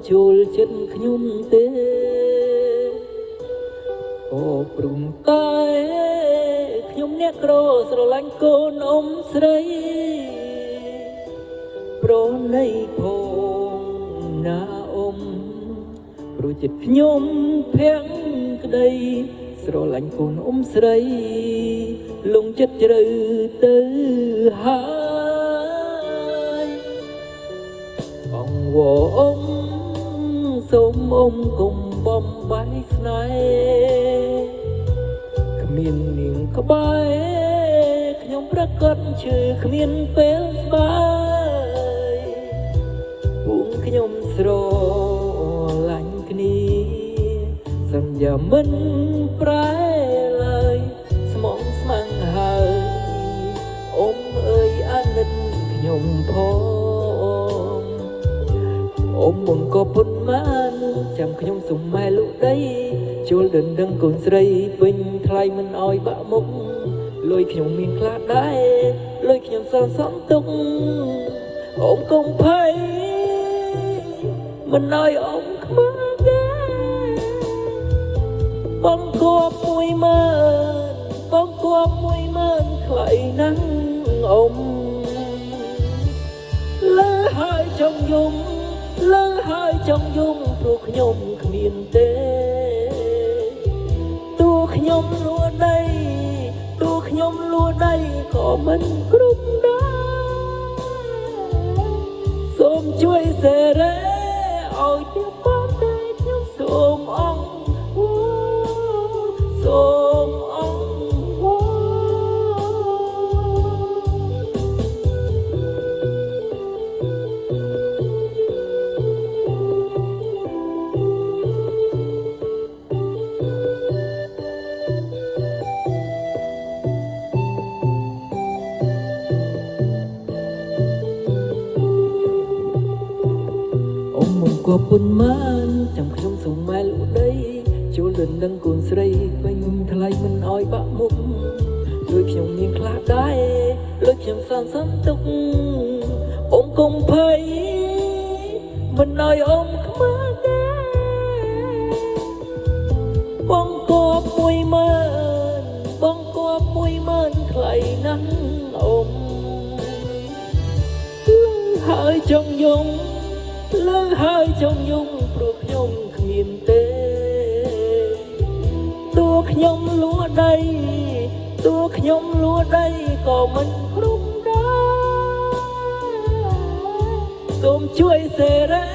ជួលចិត្តខ្ញុំទេអូព្រំតែខ្ញុំអ្នកក្រស្រឡាញ់កូនអ៊ំស្រីប្រណីផងណាអ៊ំព្រោះចិត្តខ្ញុំភាំងក្តីស្រឡាញ់កូនអ៊ំស្រីលងចិត្តជ្រៅទៅហើយបងវអ៊ំសូមអ៊ំកុំបំបាយស្នេហ៍គ្មាននាងក្បែរខ្ញុំប្រកាសជឿគ្មានពេលស្បាយពួកខ្ញុំស្រឡាញ់គ្នាសន្យាមិនប្រែឡើយស្មងស្មាំងហើយអ៊ំអើយអាណិតខ្ញុំផងអ៊ំមុនក៏ពុនបានចាំខ្ញុំសុំម៉ែលោកដីជួលដណ្ដឹងកូនស្រីពេញថ្លៃមិនអោយបាក់មុខលុយខ្ញុំមានខ្លះដែរលុយខ្ញុំសន្សំទុកអ៊ំកុំភ័យមិនអោយអ៊ំខ្មាស់បងគួប10000បងគួប10000ខ្លៃណាស់អ៊ំលើហើយចង់យំលើហើយចង់យំព្រោះខ្ញុំគ្មានទេតួខ្ញុំលួដីតួខ្ញុំលួដីក៏មិនគ្រប់ដែរសូមជួយសេរីឲ្យទៀតបងតែខ្ញុំសូមអង្គសូមអង្គក៏ពុនបានចាំខ្ញុំសូមម៉ែលូដីជួលដណ្ដឹងកូនស្រីពេញថ្លៃមិនអោយបាក់មុខលុយខ្ញុំមានខ្លះដែរលុយខ្ញុំសន្សំទុកអ៊ំកុំភ័យមិនអោយអ៊ំខ្មាស់ដែរបងគួប10000បងគួប10000ថ្លៃណាស់អ៊ំហើយចង់យំលើហើយចង់យំព្រោះខ្ញុំគ្មានទេតួខ្ញុំលួដីតួខ្ញុំលួដីក៏មិនគ្រប់ដែរសូមជួយសេរី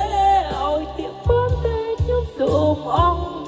ឲ្យទៀតបងតែខ្ញុំសូមអង្គ